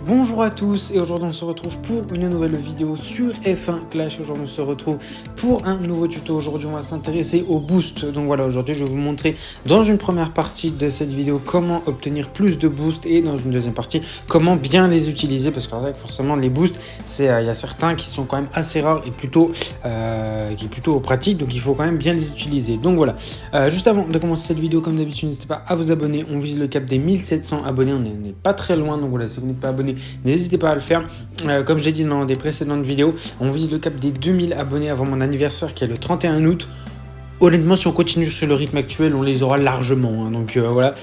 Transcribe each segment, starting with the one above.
Bonjour à tous et aujourd'hui on se retrouve pour une nouvelle vidéo sur F1 Clash. Aujourd'hui on se retrouve pour un nouveau tuto. Aujourd'hui on va s'intéresser au boost. Donc voilà, aujourd'hui je vais vous montrer dans une première partie de cette vidéo comment obtenir plus de boost et dans une deuxième partie comment bien les utiliser, parce que forcément les boosts, il y a certains qui sont quand même assez rares et plutôt pratiques, donc il faut quand même bien les utiliser. Donc voilà, juste avant de commencer cette vidéo, comme d'habitude n'hésitez pas à vous abonner. On vise le cap des 1700 abonnés, on n'est pas très loin, donc voilà, si vous n'êtes pas abonné, n'hésitez pas à le faire. Comme j'ai dit dans des précédentes vidéos, on vise le cap des 2000 abonnés avant mon anniversaire qui est le 31 août. Honnêtement, si on continue sur le rythme actuel, on les aura largement, hein. Donc voilà.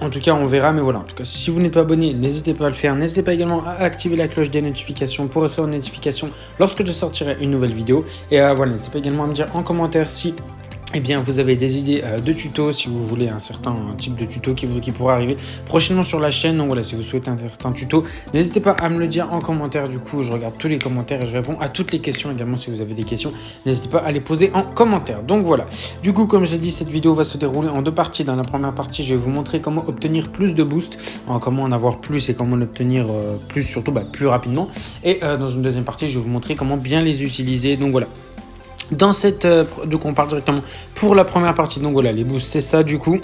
En tout cas, on verra, mais voilà. En tout cas, si vous n'êtes pas abonné, n'hésitez pas à le faire. N'hésitez pas également à activer la cloche des notifications pour recevoir une notification lorsque je sortirai une nouvelle vidéo. Et voilà, n'hésitez pas également à me dire en commentaire si vous avez des idées de tutos, si vous voulez un certain type de tuto qui pourra arriver prochainement sur la chaîne. Donc voilà, si vous souhaitez un certain tuto, n'hésitez pas à me le dire en commentaire. Du coup, je regarde tous les commentaires et je réponds à toutes les questions. Également, si vous avez des questions, n'hésitez pas à les poser en commentaire. Donc voilà, du coup, comme j'ai dit, cette vidéo va se dérouler en deux parties. Dans la première partie, je vais vous montrer comment obtenir plus de boost, comment en avoir plus et comment en obtenir plus, surtout plus rapidement. Et dans une deuxième partie, je vais vous montrer comment bien les utiliser. Donc voilà. Dans cette donc on part directement pour la première partie. Donc voilà, les boosts c'est ça du coup.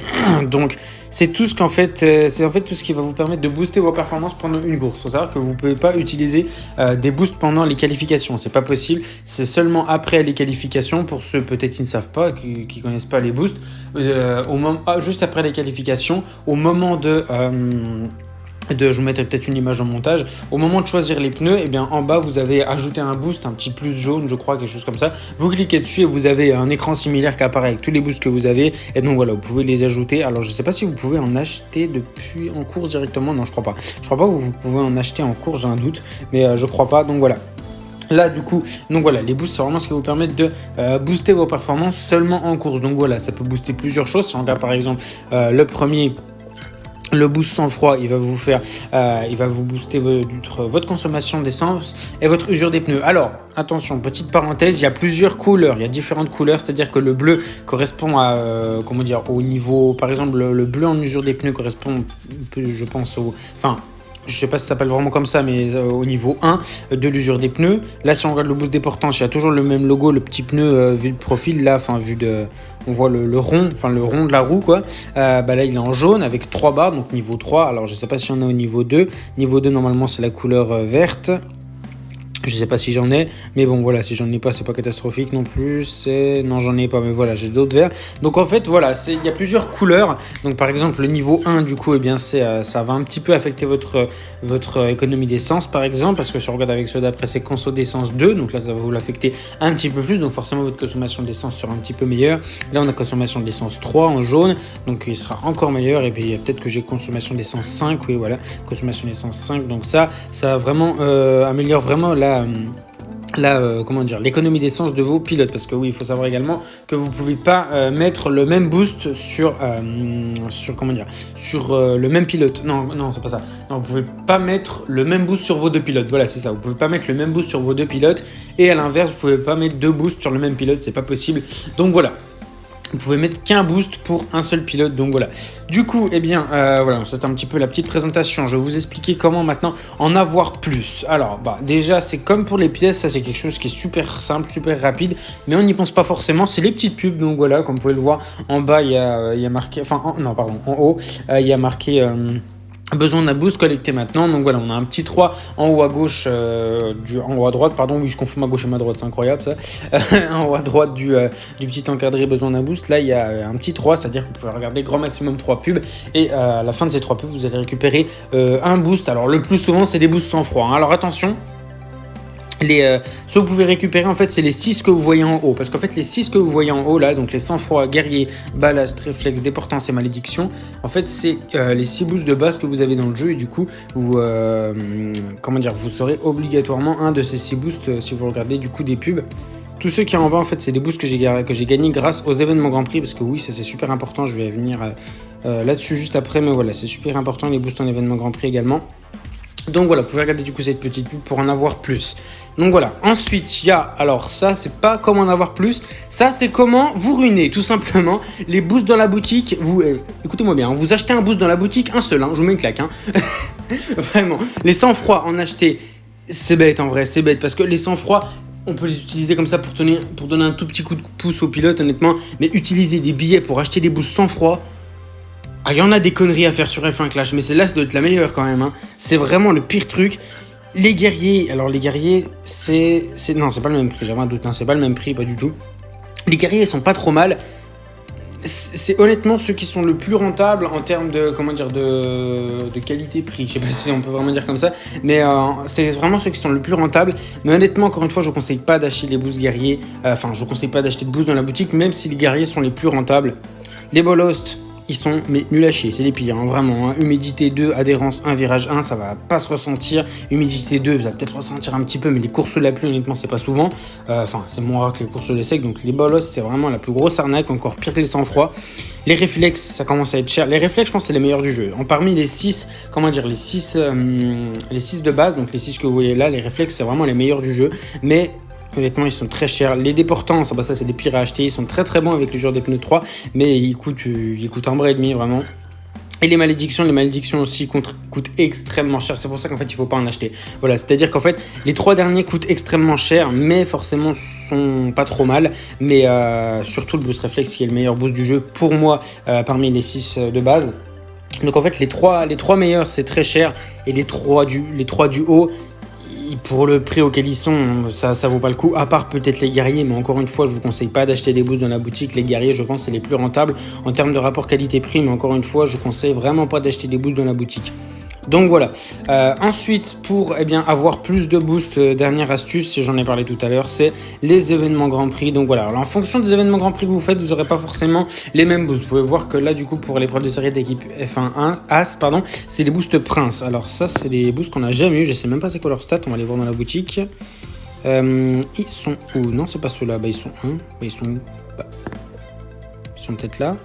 Donc c'est tout ce qu'en fait c'est en fait tout ce qui va vous permettre de booster vos performances pendant une course. Il faut savoir que vous pouvez pas utiliser des boosts pendant les qualifications, c'est pas possible. C'est seulement après les qualifications, pour ceux peut-être qui ne savent pas, qui connaissent pas les boosts, juste après les qualifications, au moment je vous mettrai peut-être une image en montage. Au moment de choisir les pneus, et bien en bas vous avez ajouté un boost, un petit plus jaune, je crois, quelque chose comme ça. Vous cliquez dessus et vous avez un écran similaire qui apparaît avec tous les boosts que vous avez. Et donc voilà, vous pouvez les ajouter. Alors je sais pas si vous pouvez en acheter depuis en course directement. Non, je crois pas. Je crois pas que vous pouvez en acheter en course, j'ai un doute, mais je crois pas. Donc voilà. Là du coup, donc voilà, les boosts c'est vraiment ce qui vous permet de booster vos performances seulement en course. Donc voilà, ça peut booster plusieurs choses. Si on regarde par exemple le premier, le boost sans froid, il va vous booster votre consommation d'essence et votre usure des pneus. Alors, attention, petite parenthèse, il y a plusieurs couleurs, il y a différentes couleurs, c'est-à-dire que le bleu correspond à, au niveau, par exemple, le bleu en usure des pneus correspond, je pense, je sais pas si ça s'appelle vraiment comme ça, mais au niveau 1 de l'usure des pneus. Là, si on regarde le boost des portances, il y a toujours le même logo, le petit pneu vu de profil, là, on voit le rond de la roue, quoi. Là, il est en jaune avec 3 barres, donc niveau 3. Alors, je sais pas si on a au niveau 2. Niveau 2, normalement, c'est la couleur verte. Je sais pas si j'en ai, mais bon voilà, si j'en ai pas, c'est pas catastrophique non plus. Non, j'en ai pas, mais voilà, j'ai d'autres verts. Donc en fait, voilà, il y a plusieurs couleurs. Donc par exemple, le niveau 1, du coup, ça va un petit peu affecter votre économie d'essence, par exemple, parce que si on regarde avec ceux d'après, c'est conso d'essence 2. Donc là, ça va vous l'affecter un petit peu plus. Donc forcément, votre consommation d'essence sera un petit peu meilleure. Là, on a consommation d'essence 3 en jaune, donc il sera encore meilleur. Et puis peut-être que j'ai consommation d'essence 5, oui, voilà, consommation d'essence 5. Donc ça vraiment améliore vraiment l'économie d'essence de vos pilotes, parce que oui, il faut savoir également que vous pouvez pas mettre le même boost sur le même pilote. Non, c'est pas ça. Non, vous pouvez pas mettre le même boost sur vos deux pilotes. Voilà, c'est ça. Vous pouvez pas mettre le même boost sur vos deux pilotes, et à l'inverse, vous pouvez pas mettre deux boosts sur le même pilote, c'est pas possible. Donc voilà. Vous pouvez mettre qu'un boost pour un seul pilote, donc voilà. Du coup, voilà, c'est un petit peu la petite présentation. Je vais vous expliquer comment maintenant en avoir plus. Alors, déjà, c'est comme pour les pièces, ça c'est quelque chose qui est super simple, super rapide, mais on n'y pense pas forcément. C'est les petites pubs, donc voilà, comme vous pouvez le voir, en bas, il y a marqué, en haut, il y a marqué... besoin d'un boost collecté maintenant. Donc voilà, on a un petit 3 en haut à gauche, en haut à droite, pardon, oui, je confonds ma gauche et ma droite, c'est incroyable ça. En haut à droite du petit encadré besoin d'un boost, là il y a un petit 3, c'est-à-dire que vous pouvez regarder grand maximum 3 pubs, et à la fin de ces 3 pubs, vous allez récupérer un boost. Alors le plus souvent, c'est des boosts sans froid, hein. Alors attention, ce que vous pouvez récupérer en fait, c'est les 6 que vous voyez en haut, parce qu'en fait les 6 que vous voyez en haut là, donc les sang-froid, guerrier, ballast, réflexe, déportance et malédiction, en fait c'est les 6 boosts de base que vous avez dans le jeu, et du coup vous serez obligatoirement un de ces 6 boosts si vous regardez du coup des pubs. Tous ceux qui sont en bas, en fait, c'est des boosts que j'ai gagnés grâce aux événements Grand Prix, parce que oui, ça c'est super important, je vais venir là-dessus juste après, mais voilà, c'est super important les boosts en événement Grand Prix également. Donc voilà, vous pouvez regarder du coup cette petite pub pour en avoir plus. Donc voilà, ensuite il y a, alors ça c'est pas comment en avoir plus, ça c'est comment vous ruiner tout simplement les boosts dans la boutique. Vous, écoutez-moi bien, vous achetez un boost dans la boutique, un seul, je vous mets une claque. Vraiment, les sang-froid en acheter, c'est bête en vrai, c'est bête parce que les sang-froid, on peut les utiliser comme ça pour donner un tout petit coup de pouce au pilote honnêtement, mais utiliser des billets pour acheter des boosts sang-froid, il y en a des conneries à faire sur F1 Clash, mais celle-là, ça doit être la meilleure quand même. C'est vraiment le pire truc. Les guerriers, alors les guerriers, non, c'est pas le même prix, j'avais un doute, c'est pas le même prix, pas du tout. Les guerriers, ils sont pas trop mal. C'est honnêtement ceux qui sont le plus rentables en termes de, de qualité-prix. Je sais pas si on peut vraiment dire comme ça, mais c'est vraiment ceux qui sont le plus rentables. Mais honnêtement, encore une fois, je vous conseille pas d'acheter les boosts guerriers. Enfin, je vous conseille pas d'acheter de boosts dans la boutique, même si les guerriers sont les plus rentables. Les Bolost, ils sont nuls à chier, c'est les pires, vraiment. Humidité 2, adhérence 1, virage 1, ça va pas se ressentir. Humidité 2, ça va peut-être ressentir un petit peu, mais les courses sous la pluie, honnêtement, c'est pas souvent. Enfin, c'est moins rare que les courses sous le sec, donc les bolos, c'est vraiment la plus grosse arnaque, encore pire que les sang-froid. Les réflexes, ça commence à être cher. Les réflexes, je pense, c'est les meilleurs du jeu. Parmi les 6, les 6 de base, donc les 6 que vous voyez là, les réflexes, c'est vraiment les meilleurs du jeu. Mais honnêtement, ils sont très chers. Les déportants, ça c'est des pires à acheter. Ils sont très très bons avec le joueur des pneus 3, mais ils coûtent un bras et demi vraiment. Et les malédictions aussi coûtent extrêmement cher. C'est pour ça qu'en fait, il ne faut pas en acheter. Voilà, c'est-à-dire qu'en fait, les 3 derniers coûtent extrêmement cher, mais forcément, sont pas trop mal. Mais surtout le boost réflexe, qui est le meilleur boost du jeu pour moi parmi les 6 de base. Donc en fait, les trois meilleurs, c'est très cher. Et les 3 du haut, pour le prix auquel ils sont, ça vaut pas le coup, à part peut-être les guerriers, mais encore une fois, je vous conseille pas d'acheter des boosts dans la boutique. Les guerriers, je pense, c'est les plus rentables en termes de rapport qualité-prix, mais encore une fois, je conseille vraiment pas d'acheter des boosts dans la boutique. Donc voilà. Ensuite, pour avoir plus de boosts, dernière astuce, j'en ai parlé tout à l'heure, c'est les événements Grand Prix. Donc voilà. Alors en fonction des événements Grand Prix que vous faites, vous n'aurez pas forcément les mêmes boosts. Vous pouvez voir que là, du coup, pour l'épreuve de série d'équipe F1 As, c'est les boosts Prince. Alors ça, c'est les boosts qu'on n'a jamais eu. Je sais même pas c'est quoi leur stat. On va les voir dans la boutique. Ils sont où? Non, c'est pas ceux-là. Ils sont ils sont où? Ils sont peut-être là.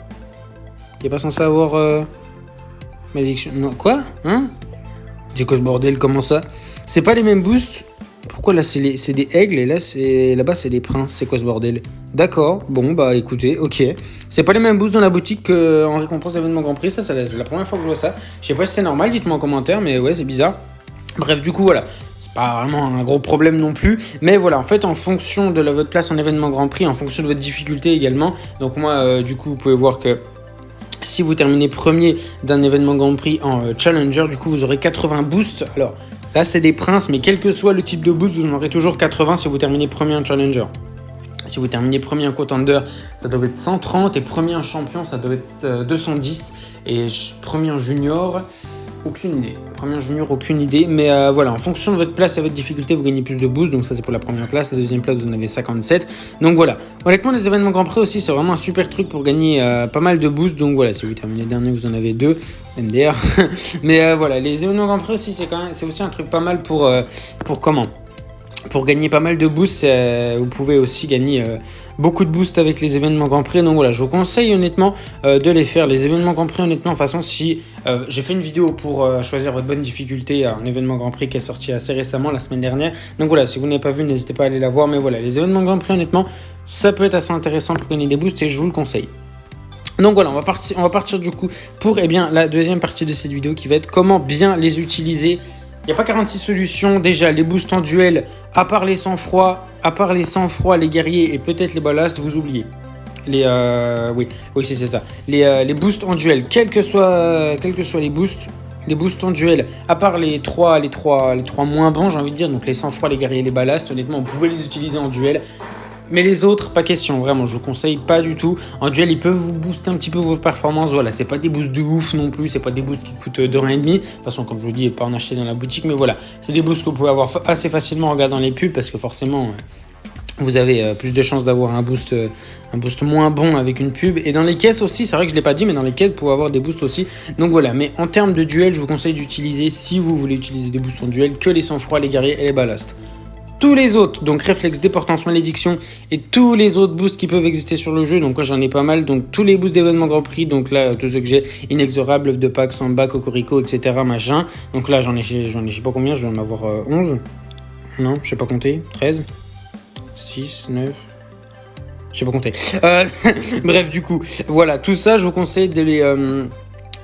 Il n'est pas censé avoir. Malédiction. Non, quoi? C'est quoi ce bordel? Comment ça? C'est pas les mêmes boosts? Pourquoi là c'est des aigles et là-bas c'est des princes? C'est quoi ce bordel? D'accord, bon bah écoutez, ok. C'est pas les mêmes boosts dans la boutique qu'en récompense d'événement Grand Prix, ça c'est la première fois que je vois ça. Je sais pas si c'est normal, dites-moi en commentaire, mais ouais, c'est bizarre. Bref, du coup voilà. C'est pas vraiment un gros problème non plus, mais voilà, en fait, en fonction de votre place en événement Grand Prix, en fonction de votre difficulté également. Donc moi, du coup, vous pouvez voir que si vous terminez premier d'un événement Grand Prix en Challenger, du coup, vous aurez 80 boosts. Alors, là, c'est des princes, mais quel que soit le type de boost, vous en aurez toujours 80 si vous terminez premier en Challenger. Si vous terminez premier en Contender, ça doit être 130. Et premier en champion, ça doit être 210. Et premier en junior, aucune idée. Premier en junior, aucune idée. Mais voilà, en fonction de votre place et votre difficulté, vous gagnez plus de boosts. Donc ça, c'est pour la première place. La deuxième place, vous en avez 57. Donc voilà. Honnêtement, les événements Grand Prix aussi, c'est vraiment un super truc pour gagner pas mal de boosts. Donc voilà, si vous terminez dernier, vous en avez 2. MDR. Mais voilà, les événements Grand Prix aussi, c'est aussi un truc pas mal pour gagner pas mal de boosts. Vous pouvez aussi gagner beaucoup de boosts avec les événements Grand Prix. Donc voilà, je vous conseille honnêtement de les faire. Les événements Grand Prix, honnêtement, de toute façon, si j'ai fait une vidéo pour choisir votre bonne difficulté à un événement Grand Prix qui est sorti assez récemment, la semaine dernière. Donc voilà, si vous n'avez pas vu, n'hésitez pas à aller la voir. Mais voilà, les événements Grand Prix, honnêtement, ça peut être assez intéressant pour gagner des boosts et je vous le conseille. Donc voilà, on va partir du coup pour la deuxième partie de cette vidéo qui va être comment bien les utiliser. Il n'y a pas 46 solutions. Déjà, les boosts en duel, à part les sang-froid, les guerriers et peut-être les ballasts, vous oubliez. Oui, c'est ça. Les boosts en duel, quels que soient les boosts en duel, à part les trois moins bons, j'ai envie de dire, donc les sang-froid, les guerriers et les ballasts, honnêtement, vous pouvez les utiliser en duel. Mais les autres, pas question, vraiment, je vous conseille pas du tout. En duel, ils peuvent vous booster un petit peu vos performances. Voilà, c'est pas des boosts de ouf non plus, c'est pas des boosts qui coûtent 2,5 €. De toute façon, comme je vous dis, pas en acheter dans la boutique, mais voilà, c'est des boosts que vous pouvez avoir assez facilement en regardant les pubs parce que forcément, vous avez plus de chances d'avoir un boost moins bon avec une pub. Et dans les caisses aussi, c'est vrai que je l'ai pas dit, mais dans les caisses, vous pouvez avoir des boosts aussi. Donc voilà, mais en termes de duel, je vous conseille d'utiliser, si vous voulez utiliser des boosts en duel, que les sang-froid, les guerriers et les ballasts. tous les autres, donc réflexe, déportance, malédiction et tous les autres boosts qui peuvent exister sur le jeu. Donc moi j'en ai pas mal, donc tous les boosts d'événements Grand Prix, donc là tous ceux que j'ai, inexorable, œuf de Pâques, Samba, Cocorico, etc. machin. Donc là j'en ai je sais pas combien, je vais en avoir 11. Non, je sais pas compter, 13, 6, 9... Je sais pas compter. Bref, du coup, voilà, tout ça, je vous conseille de les...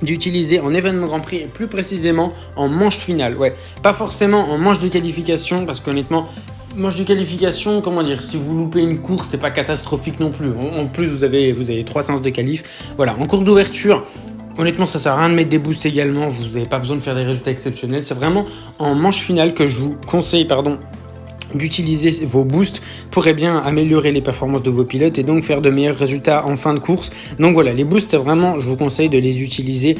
d'utiliser en événement Grand Prix et plus précisément en manche finale. Ouais, pas forcément en manche de qualification parce qu'honnêtement, manche de qualification, comment dire, si vous loupez une course, c'est pas catastrophique non plus. En plus, vous avez 3 séances de qualif. Voilà, en course d'ouverture, honnêtement, ça sert à rien de mettre des boosts également. Vous n'avez pas besoin de faire des résultats exceptionnels. C'est vraiment en manche finale que je vous conseille, d'utiliser vos boosts pour bien améliorer les performances de vos pilotes et donc faire de meilleurs résultats en fin de course. Donc voilà, les boosts, c'est vraiment, je vous conseille de les utiliser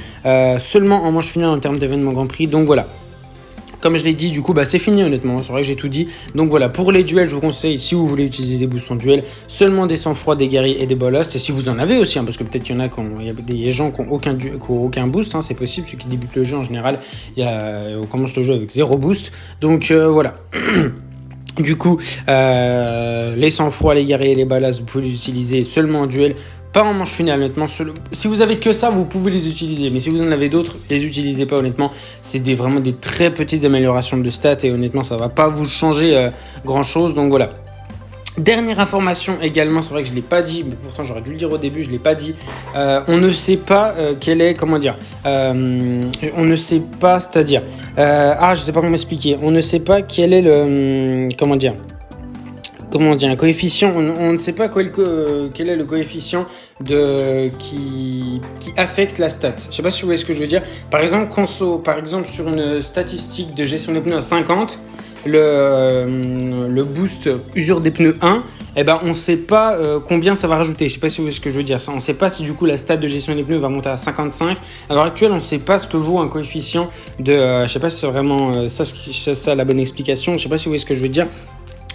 seulement en manche finale en termes d'événements Grand Prix. Donc voilà. Comme je l'ai dit, du coup, c'est fini honnêtement, c'est vrai que j'ai tout dit. Donc voilà, pour les duels, je vous conseille, si vous voulez utiliser des boosts en duel, seulement des sang-froid, des guerriers et des ballast. Et si vous en avez aussi, parce que peut-être qu'il y en a il y a des gens qui n'ont aucun boost, c'est possible, ceux qui débutent le jeu en général, on commence le jeu avec 0 boost. Donc voilà. Du coup, les sang-froid, les guerriers et les ballasts, vous pouvez les utiliser seulement en duel, pas en manche finale, honnêtement. Si vous avez que ça, vous pouvez les utiliser. Mais si vous en avez d'autres, les utilisez pas, honnêtement. C'est vraiment des très petites améliorations de stats et honnêtement, ça va pas vous changer grand-chose. Donc voilà. Dernière information également, c'est vrai que je ne l'ai pas dit, mais pourtant j'aurais dû le dire au début, je ne l'ai pas dit. On ne sait pas quel est, on ne sait pas, c'est-à-dire, je ne sais pas comment expliquer, on ne sait pas quel est le, un coefficient, on ne sait pas quel est le coefficient qui affecte la stat. Je ne sais pas si vous voyez ce que je veux dire. Par exemple, sur une statistique de gestion des pneus à 50, le boost usure des pneus 1, on ne sait pas combien ça va rajouter. Je ne sais pas si vous voyez ce que je veux dire. On ne sait pas si du coup la stat de gestion des pneus va monter à 55. À l'heure actuelle, on ne sait pas ce que vaut un coefficient de... je ne sais pas si c'est vraiment ça la bonne explication. Je ne sais pas si vous voyez ce que je veux dire.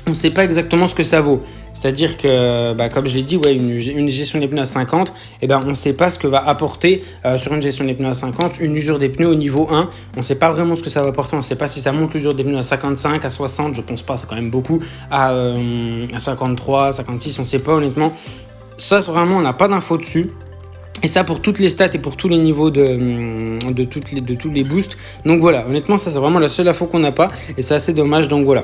On ne sait pas exactement ce que ça vaut. C'est-à-dire que, comme je l'ai dit, une gestion des pneus à 50, on ne sait pas ce que va apporter sur une gestion des pneus à 50, une usure des pneus au niveau 1. On ne sait pas vraiment ce que ça va apporter. On ne sait pas si ça monte l'usure des pneus à 55, à 60, je pense pas, c'est quand même beaucoup, à 53, 56, on ne sait pas honnêtement. Ça, vraiment, on n'a pas d'infos dessus. Et ça pour toutes les stats et pour tous les niveaux de tous les boosts. Donc voilà, honnêtement, ça c'est vraiment la seule info qu'on n'a pas. Et c'est assez dommage, donc voilà.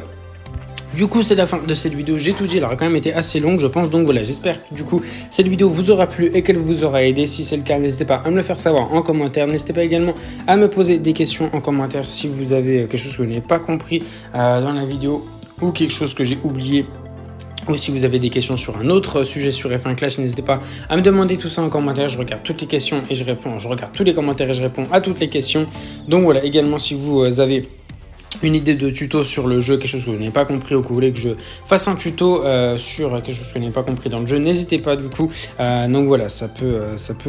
Du coup, c'est la fin de cette vidéo. J'ai tout dit, elle aura quand même été assez longue, je pense. Donc voilà, j'espère que du coup, cette vidéo vous aura plu et qu'elle vous aura aidé. Si c'est le cas, n'hésitez pas à me le faire savoir en commentaire. N'hésitez pas également à me poser des questions en commentaire si vous avez quelque chose que vous n'avez pas compris dans la vidéo ou quelque chose que j'ai oublié. Ou si vous avez des questions sur un autre sujet sur F1 Clash, n'hésitez pas à me demander tout ça en commentaire. Je regarde toutes les questions et je réponds. Je regarde tous les commentaires et je réponds à toutes les questions. Donc voilà, également si vous avez une idée de tuto sur le jeu, quelque chose que vous n'avez pas compris ou que vous voulez que je fasse un tuto sur quelque chose que vous n'avez pas compris dans le jeu, n'hésitez pas du coup. Donc voilà, ça peut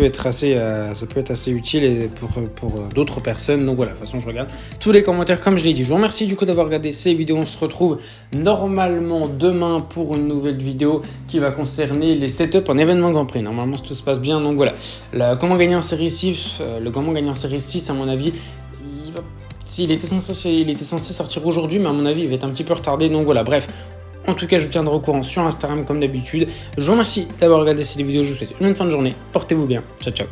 être assez utile et pour d'autres personnes. Donc voilà, de toute façon je regarde tous les commentaires comme je l'ai dit. Je vous remercie du coup d'avoir regardé ces vidéos. On se retrouve normalement demain pour une nouvelle vidéo qui va concerner les setups en événement Grand Prix. Normalement si tout se passe bien. Donc voilà, comment gagner en série 6, comment gagner en série 6 à mon avis. Il était censé sortir aujourd'hui, mais à mon avis, il va être un petit peu retardé. Donc voilà, bref. En tout cas, je vous tiendrai au courant sur Instagram comme d'habitude. Je vous remercie d'avoir regardé cette vidéo. Je vous souhaite une bonne fin de journée. Portez-vous bien. Ciao, ciao.